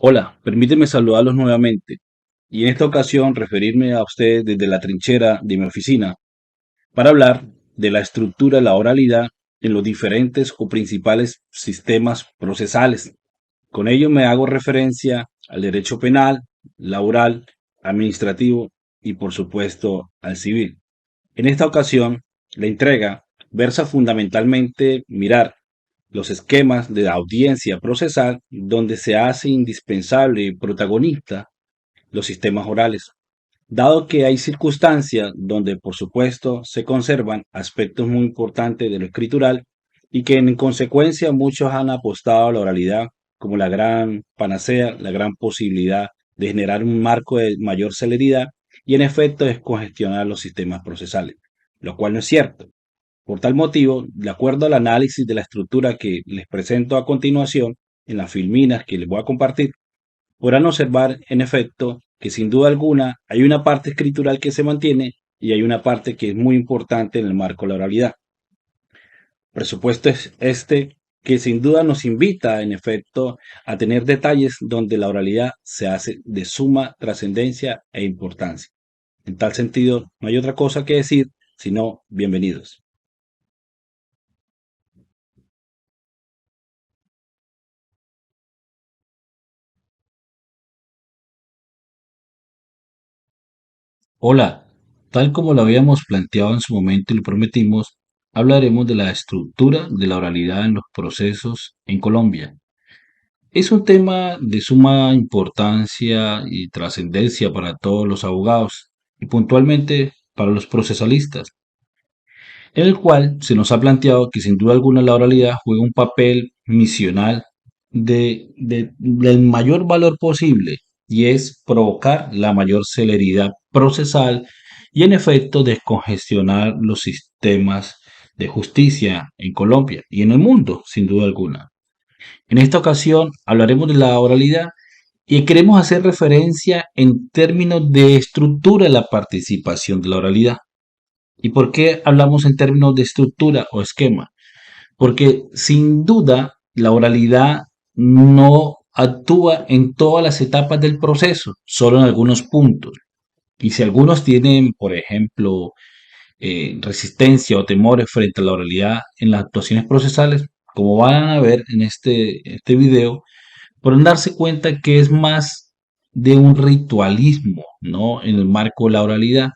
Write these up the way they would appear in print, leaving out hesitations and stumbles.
Hola, permíteme saludarlos nuevamente y en esta ocasión referirme a ustedes desde la trinchera de mi oficina para hablar de la estructura de la oralidad en los diferentes o principales sistemas procesales. Con ello me hago referencia al derecho penal, laboral, administrativo y por supuesto al civil. En esta ocasión, la entrega versa fundamentalmente mirar los esquemas de audiencia procesal donde se hace indispensable y protagonista los sistemas orales, dado que hay circunstancias donde por supuesto se conservan aspectos muy importantes de lo escritural y que en consecuencia muchos han apostado a la oralidad como la gran panacea, la gran posibilidad de generar un marco de mayor celeridad y en efecto descongestionar los sistemas procesales, lo cual no es cierto. Por tal motivo, de acuerdo al análisis de la estructura que les presento a continuación, en las filminas que les voy a compartir, podrán observar en efecto que sin duda alguna hay una parte escritural que se mantiene y hay una parte que es muy importante en el marco de la oralidad. Presupuesto es este que sin duda nos invita en efecto a tener detalles donde la oralidad se hace de suma trascendencia e importancia. En tal sentido, no hay otra cosa que decir sino bienvenidos. Hola, tal como lo habíamos planteado en su momento y lo prometimos, hablaremos de la estructura de la oralidad en los procesos en Colombia. Es un tema de suma importancia y trascendencia para todos los abogados y puntualmente para los procesalistas, en el cual se nos ha planteado que sin duda alguna la oralidad juega un papel misional del mayor valor posible y es provocar la mayor celeridad procesal y en efecto descongestionar los sistemas de justicia en Colombia y en el mundo, sin duda alguna. En esta ocasión hablaremos de la oralidad y queremos hacer referencia en términos de estructura de la participación de la oralidad. ¿Y por qué hablamos en términos de estructura o esquema? Porque sin duda la oralidad no actúa en todas las etapas del proceso, solo en algunos puntos. Y si algunos tienen, por ejemplo, resistencia o temores frente a la oralidad en las actuaciones procesales, como van a ver en este video, podrán darse cuenta que es más de un ritualismo, ¿no? En el marco de la oralidad,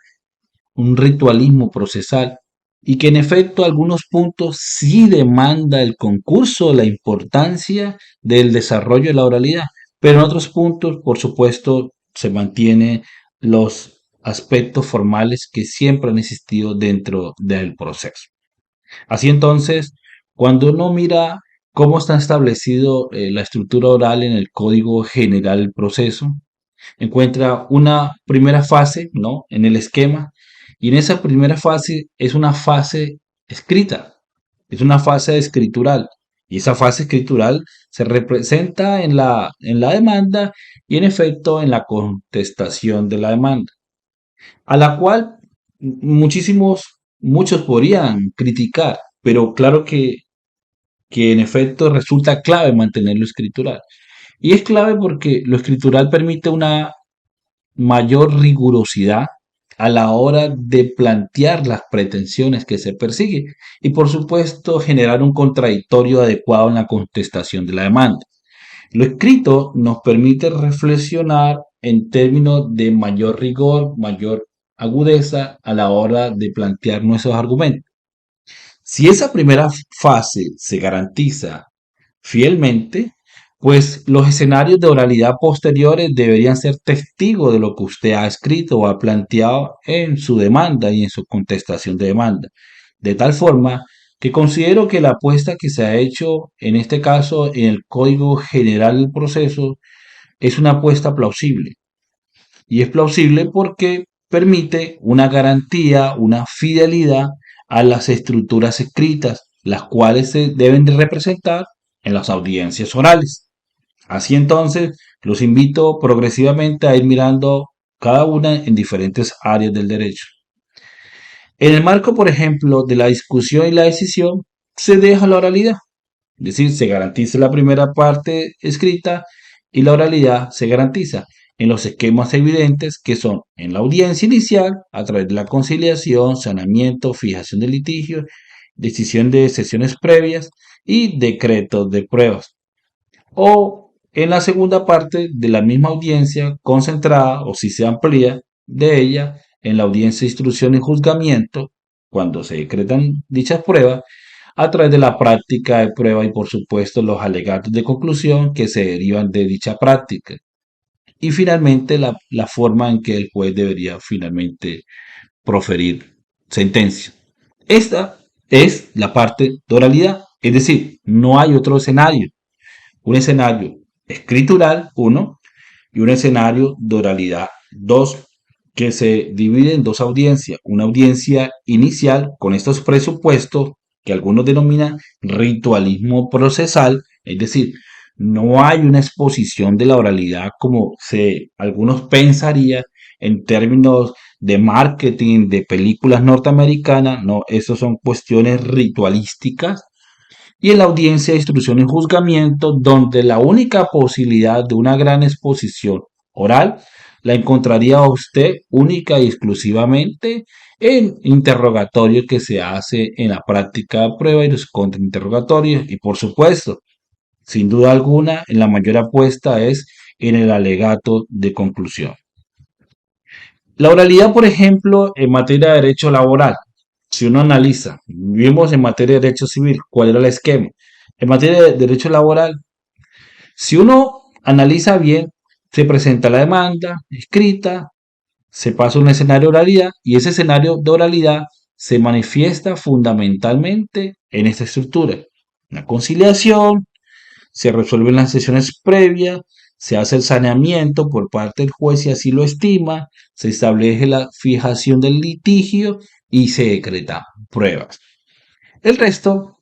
un ritualismo procesal y que en efecto algunos puntos sí demanda el concurso, la importancia del desarrollo de la oralidad, pero en otros puntos, por supuesto, se mantiene los aspectos formales que siempre han existido dentro del proceso. Así entonces, cuando uno mira cómo está establecido la estructura oral en el Código General del Proceso, encuentra una primera fase, ¿no? En el esquema, y en esa primera fase es una fase escrita, es una fase escritural, y esa fase escritural se representa en la demanda y en efecto en la contestación de la demanda, a la cual muchos podrían criticar, pero claro que en efecto resulta clave mantenerlo escritural. Y es clave porque lo escritural permite una mayor rigurosidad a la hora de plantear las pretensiones que se persigue y por supuesto generar un contradictorio adecuado en la contestación de la demanda. Lo escrito nos permite reflexionar en términos de mayor rigor, mayor agudeza a la hora de plantear nuestros argumentos. Si esa primera fase se garantiza fielmente, pues los escenarios de oralidad posteriores deberían ser testigos de lo que usted ha escrito o ha planteado en su demanda y en su contestación de demanda. De tal forma que considero que la apuesta que se ha hecho en este caso en el Código General del Proceso es una apuesta plausible. Y es plausible porque permite una garantía, una fidelidad a las estructuras escritas, las cuales se deben de representar en las audiencias orales. Así entonces, los invito progresivamente a ir mirando cada una en diferentes áreas del derecho. En el marco, por ejemplo, de la discusión y la decisión, se deja la oralidad, es decir, se garantiza la primera parte escrita y la oralidad se garantiza en los esquemas evidentes que son en la audiencia inicial, a través de la conciliación, saneamiento, fijación de litigio, decisión de sesiones previas y decretos de pruebas. O en la segunda parte de la misma audiencia concentrada o si se amplía de ella en la audiencia de instrucción y juzgamiento, cuando se decretan dichas pruebas, a través de la práctica de prueba y por supuesto los alegatos de conclusión que se derivan de dicha práctica. Y finalmente la forma en que el juez debería finalmente proferir sentencia. Esta es la parte de oralidad, es decir, no hay otro escenario. Un escenario escritural, uno, y un escenario de oralidad, dos, que se divide en dos audiencias. Una audiencia inicial con estos presupuestos que algunos denominan ritualismo procesal, es decir, no hay una exposición de la oralidad como algunos pensarían en términos de marketing de películas norteamericanas, no, eso son cuestiones ritualísticas y en la audiencia de instrucción y juzgamiento, donde la única posibilidad de una gran exposición oral la encontraría usted única y exclusivamente en interrogatorio que se hace en la práctica de prueba y los contrainterrogatorios y por supuesto, sin duda alguna, en la mayor apuesta es en el alegato de conclusión. La oralidad, por ejemplo, en materia de derecho laboral, si uno analiza, vimos en materia de derecho civil cuál era el esquema. En materia de derecho laboral, si uno analiza bien, se presenta la demanda escrita, se pasa a un escenario de oralidad y ese escenario de oralidad se manifiesta fundamentalmente en esta estructura. La conciliación, se resuelven las sesiones previas, se hace el saneamiento por parte del juez si así lo estima, se establece la fijación del litigio y se decretan pruebas. El resto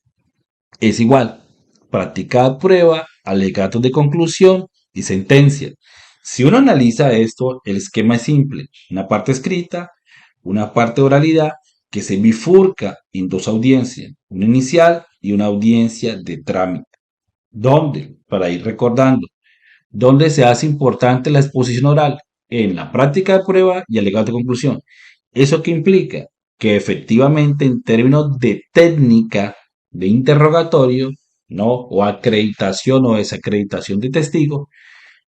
es igual, práctica de prueba, alegatos de conclusión y sentencia. Si uno analiza esto, el esquema es simple, una parte escrita, una parte de oralidad que se bifurca en dos audiencias, una inicial y una audiencia de trámite. ¿Dónde? Para ir recordando. ¿Dónde se hace importante la exposición oral? En la práctica de prueba y alegato de conclusión. ¿Eso qué implica? Que efectivamente en términos de técnica de interrogatorio, ¿no? O acreditación o desacreditación de testigos,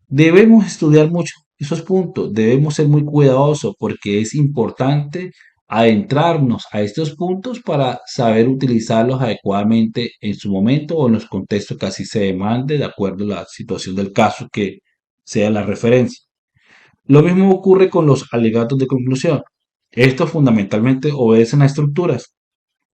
debemos estudiar mucho esos puntos, debemos ser muy cuidadosos porque es importante adentrarnos a estos puntos para saber utilizarlos adecuadamente en su momento o en los contextos que así se demande de acuerdo a la situación del caso que sea la referencia. Lo mismo ocurre con los alegatos de conclusión. Estos fundamentalmente obedecen a estructuras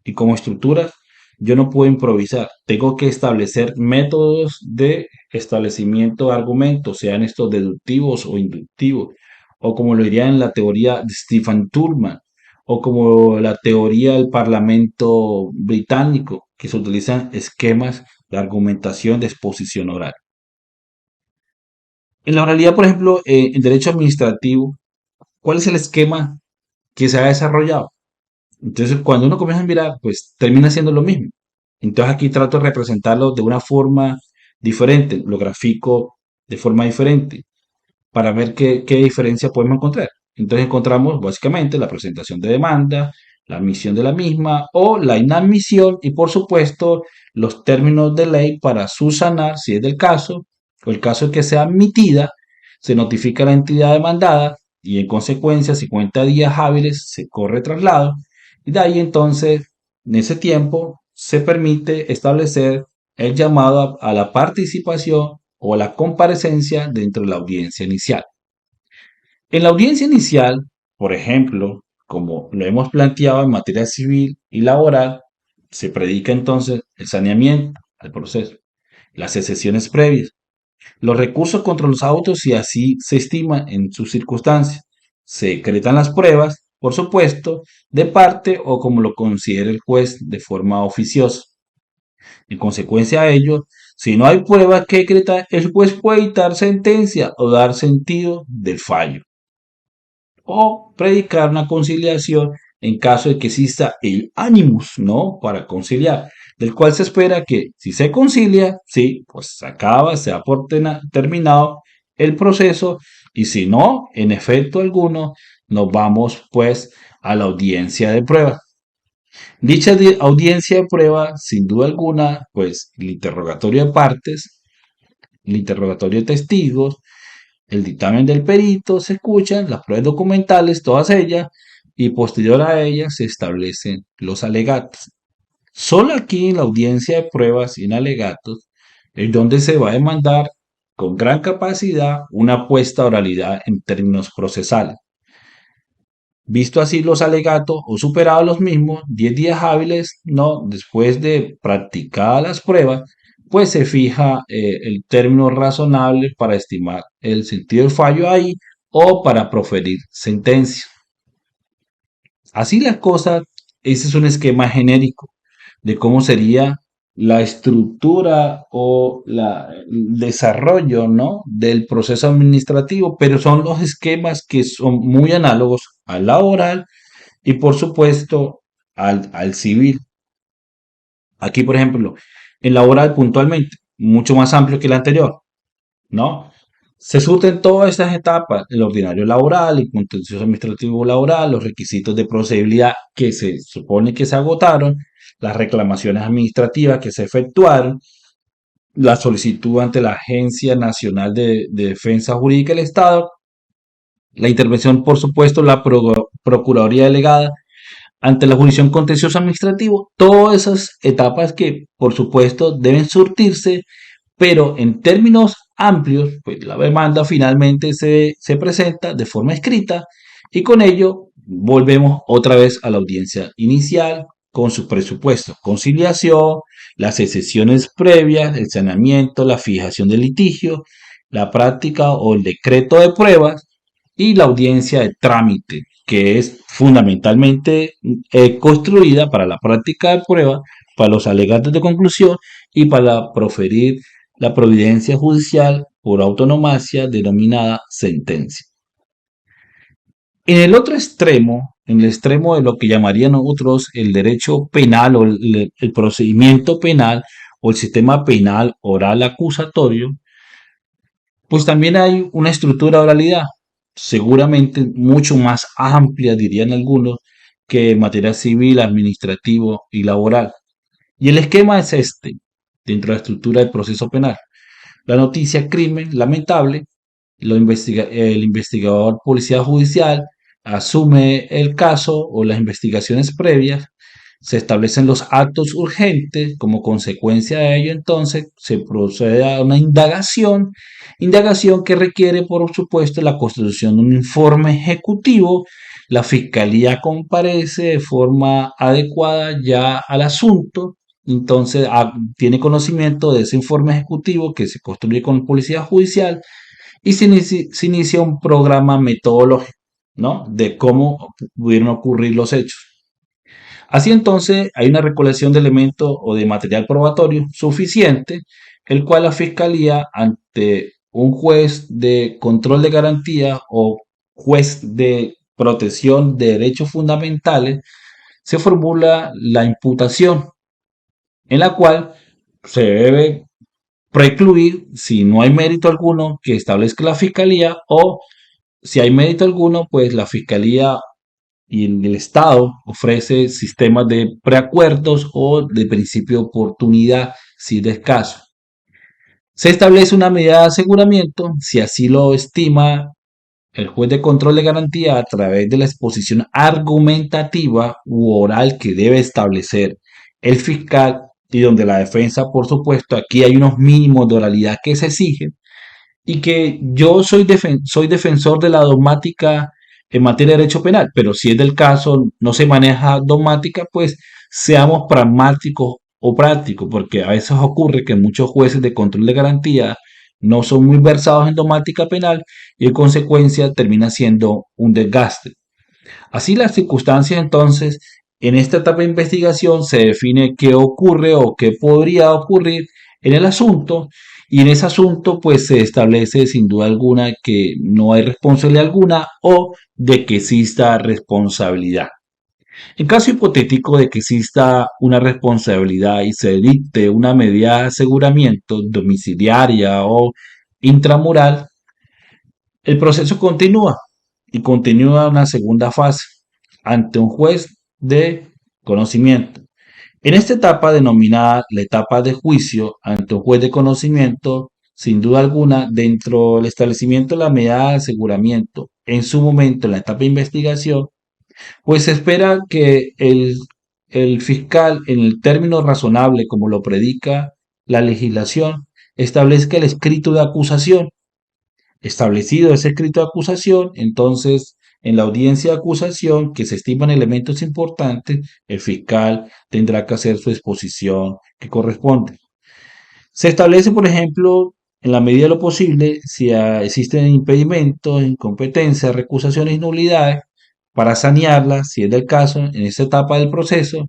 y como estructuras yo no puedo improvisar. Tengo que establecer métodos de establecimiento de argumentos, sean estos deductivos o inductivos, o como lo diría en la teoría de Stephen Tullman, o como la teoría del Parlamento británico, que se utilizan esquemas de argumentación de exposición oral. En la oralidad, por ejemplo, en derecho administrativo, ¿cuál es el esquema que se ha desarrollado? Entonces, cuando uno comienza a mirar, pues termina siendo lo mismo. Entonces, aquí trato de representarlo de una forma diferente, lo grafico de forma diferente para ver qué diferencia podemos encontrar. Entonces, encontramos básicamente la presentación de demanda, la admisión de la misma o la inadmisión y, por supuesto, los términos de ley para subsanar, si es del caso, o el caso que sea admitida, se notifica a la entidad demandada y en consecuencia 50 días hábiles se corre traslado y de ahí entonces en ese tiempo se permite establecer el llamado a la participación o a la comparecencia dentro de la audiencia inicial. En la audiencia inicial, por ejemplo, como lo hemos planteado en materia civil y laboral, se predica entonces el saneamiento al proceso, las excepciones previas, los recursos contra los autos si así se estima en sus circunstancias. Se decretan las pruebas, por supuesto, de parte o como lo considere el juez de forma oficiosa. En consecuencia a ello, si no hay pruebas que decretar, el juez puede dictar sentencia o dar sentido del fallo. O predicar una conciliación en caso de que exista el animus, ¿no? Para conciliar. del cual se espera que si se concilia, sí, pues se acaba, se da por terminado el proceso y si no, en efecto alguno, nos vamos pues a la audiencia de prueba. Dicha audiencia de prueba, sin duda alguna, pues el interrogatorio de partes, el interrogatorio de testigos, el dictamen del perito, se escuchan las pruebas documentales, todas ellas, y posterior a ellas se establecen los alegatos. Solo aquí en la audiencia de pruebas sin alegatos es donde se va a demandar con gran capacidad una apuesta a oralidad en términos procesales. Visto así los alegatos o superados los mismos, 10 días hábiles, no, después de practicadas las pruebas, pues se fija el término razonable para estimar el sentido del fallo ahí o para proferir sentencia. Así las cosas, ese es un esquema genérico de cómo sería la estructura o el desarrollo, ¿no?, del proceso administrativo, pero son los esquemas que son muy análogos al laboral y por supuesto al civil. Aquí, por ejemplo, el laboral puntualmente, mucho más amplio que el anterior, ¿no? Se surten todas estas etapas, el ordinario laboral, el contencioso administrativo laboral, los requisitos de procedibilidad que se supone que se agotaron, las reclamaciones administrativas que se efectuaron, la solicitud ante la Agencia Nacional de Defensa Jurídica del Estado, la intervención, por supuesto, la Procuraduría Delegada ante la jurisdicción contencioso administrativo, todas esas etapas que, por supuesto, deben surtirse, pero en términos amplios, pues la demanda finalmente se presenta de forma escrita y con ello volvemos otra vez a la audiencia inicial con su presupuesto, conciliación, las excepciones previas, el saneamiento, la fijación del litigio, la práctica o el decreto de pruebas y la audiencia de trámite, que es fundamentalmente construida para la práctica de prueba, para los alegatos de conclusión y para proferir la providencia judicial por autonomacia denominada sentencia. En el otro extremo, en el extremo de lo que llamarían nosotros el derecho penal o el procedimiento penal o el sistema penal oral acusatorio, pues también hay una estructura de oralidad, seguramente mucho más amplia, dirían algunos, que en materia civil, administrativo y laboral. Y el esquema es este, dentro de la estructura del proceso penal. La noticia crimen lamentable, el investigador policía judicial asume el caso o las investigaciones previas, se establecen los actos urgentes, como consecuencia de ello entonces se procede a una indagación que requiere por supuesto la constitución de un informe ejecutivo, la fiscalía comparece de forma adecuada ya al asunto, entonces tiene conocimiento de ese informe ejecutivo que se construye con policía judicial y se inicia un programa metodológico, ¿no?, de cómo pudieron ocurrir los hechos. Así entonces hay una recolección de elementos o de material probatorio suficiente, el cual la fiscalía ante un juez de control de garantía o juez de protección de derechos fundamentales se formula la imputación, en la cual se debe precluir, si no hay mérito alguno, que establezca la fiscalía o si hay mérito alguno, pues la fiscalía y el Estado ofrece sistemas de preacuerdos o de principio de oportunidad, si es de escaso. Se establece una medida de aseguramiento, si así lo estima el juez de control de garantía, a través de la exposición argumentativa u oral que debe establecer el fiscal y donde la defensa, por supuesto, aquí hay unos mínimos de oralidad que se exigen y que yo soy defensor de la dogmática en materia de derecho penal, pero si es del caso no se maneja dogmática, pues seamos pragmáticos o prácticos, porque a veces ocurre que muchos jueces de control de garantía no son muy versados en dogmática penal y en consecuencia termina siendo un desgaste. Así las circunstancias entonces, en esta etapa de investigación se define qué ocurre o qué podría ocurrir en el asunto y en ese asunto pues se establece sin duda alguna que no hay responsabilidad alguna o de que exista responsabilidad. En caso hipotético de que exista una responsabilidad y se dicte una medida de aseguramiento domiciliaria o intramural, el proceso continúa y continúa una segunda fase ante un juez de conocimiento. En esta etapa, denominada la etapa de juicio ante un juez de conocimiento, sin duda alguna, dentro del establecimiento de la medida de aseguramiento, en su momento, en la etapa de investigación, pues se espera que el fiscal, en el término razonable, como lo predica la legislación, establezca el escrito de acusación. Establecido ese escrito de acusación, entonces, en la audiencia de acusación, que se estiman elementos importantes, el fiscal tendrá que hacer su exposición que corresponde. Se establece, por ejemplo, en la medida de lo posible, si existen impedimentos, incompetencias, recusaciones y nulidades, para sanearlas, si es del caso, en esta etapa del proceso.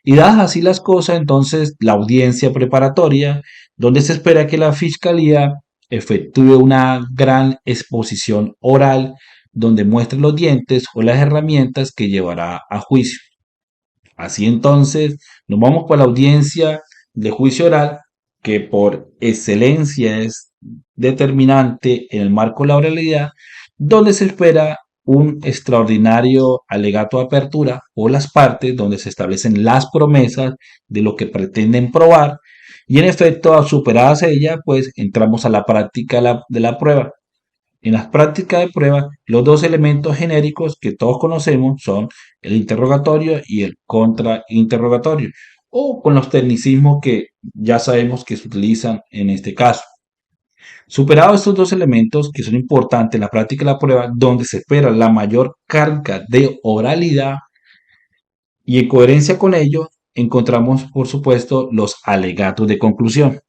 Y dadas así las cosas, entonces la audiencia preparatoria, donde se espera que la fiscalía efectúe una gran exposición oral, donde muestre los dientes o las herramientas que llevará a juicio. Así entonces, nos vamos para la audiencia de juicio oral, que por excelencia es determinante en el marco de la oralidad, donde se espera un extraordinario alegato de apertura por las partes, donde se establecen las promesas de lo que pretenden probar, y en efecto, superadas ellas, pues entramos a la práctica de la prueba. En las prácticas de prueba, los dos elementos genéricos que todos conocemos son el interrogatorio y el contrainterrogatorio, o con los tecnicismos que ya sabemos que se utilizan en este caso. Superados estos dos elementos que son importantes en la práctica de la prueba, donde se espera la mayor carga de oralidad y en coherencia con ello, encontramos, por supuesto, los alegatos de conclusión,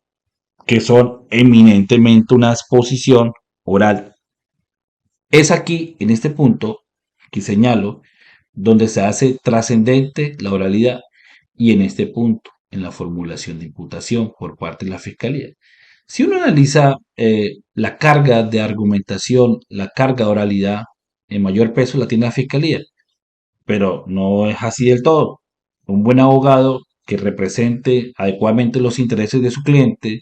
que son eminentemente una exposición oral. Es aquí, en este punto que señalo, donde se hace trascendente la oralidad y en este punto, en la formulación de imputación por parte de la Fiscalía. Si uno analiza la carga de argumentación, la carga de oralidad, en mayor peso la tiene la Fiscalía, pero no es así del todo. Un buen abogado que represente adecuadamente los intereses de su cliente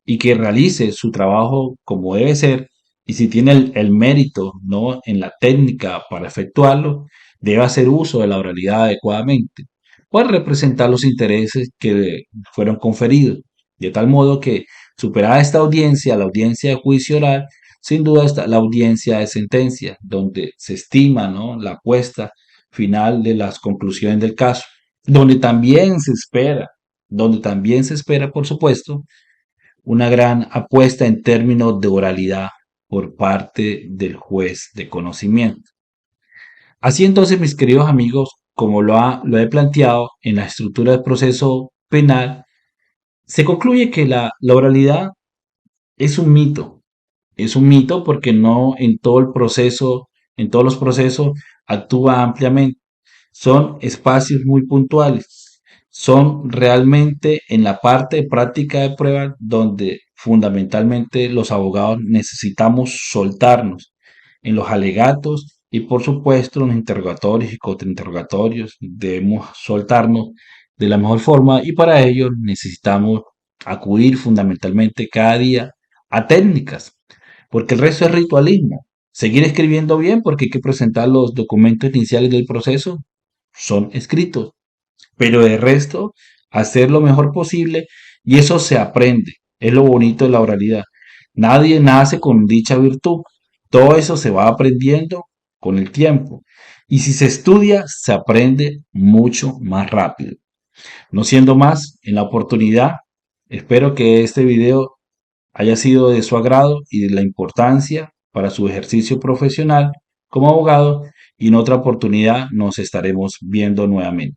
y que realice su trabajo como debe ser, y si tiene el mérito, ¿no?, en la técnica para efectuarlo, debe hacer uso de la oralidad adecuadamente. Puede representar los intereses que fueron conferidos, de tal modo que superada esta audiencia, la audiencia de juicio oral, sin duda está la audiencia de sentencia, donde se estima, ¿no?, la apuesta final de las conclusiones del caso, donde también se espera, por supuesto, una gran apuesta en términos de oralidad por parte del juez de conocimiento. Así entonces, mis queridos amigos, como lo he planteado en la estructura del proceso penal, se concluye que la oralidad es un mito. Es un mito porque no en todo el proceso, en todos los procesos actúa ampliamente. Son espacios muy puntuales. Son realmente en la parte de práctica de prueba donde fundamentalmente los abogados necesitamos soltarnos en los alegatos y por supuesto en los interrogatorios y contrainterrogatorios debemos soltarnos de la mejor forma y para ello necesitamos acudir fundamentalmente cada día a técnicas, porque el resto es ritualismo. Seguir escribiendo bien porque hay que presentar los documentos iniciales del proceso, son escritos, pero de resto, hacer lo mejor posible y eso se aprende. Es lo bonito de la oralidad. Nadie nace con dicha virtud. Todo eso se va aprendiendo con el tiempo. Y si se estudia, se aprende mucho más rápido. No siendo más, en la oportunidad, espero que este video haya sido de su agrado y de la importancia para su ejercicio profesional como abogado y en otra oportunidad nos estaremos viendo nuevamente.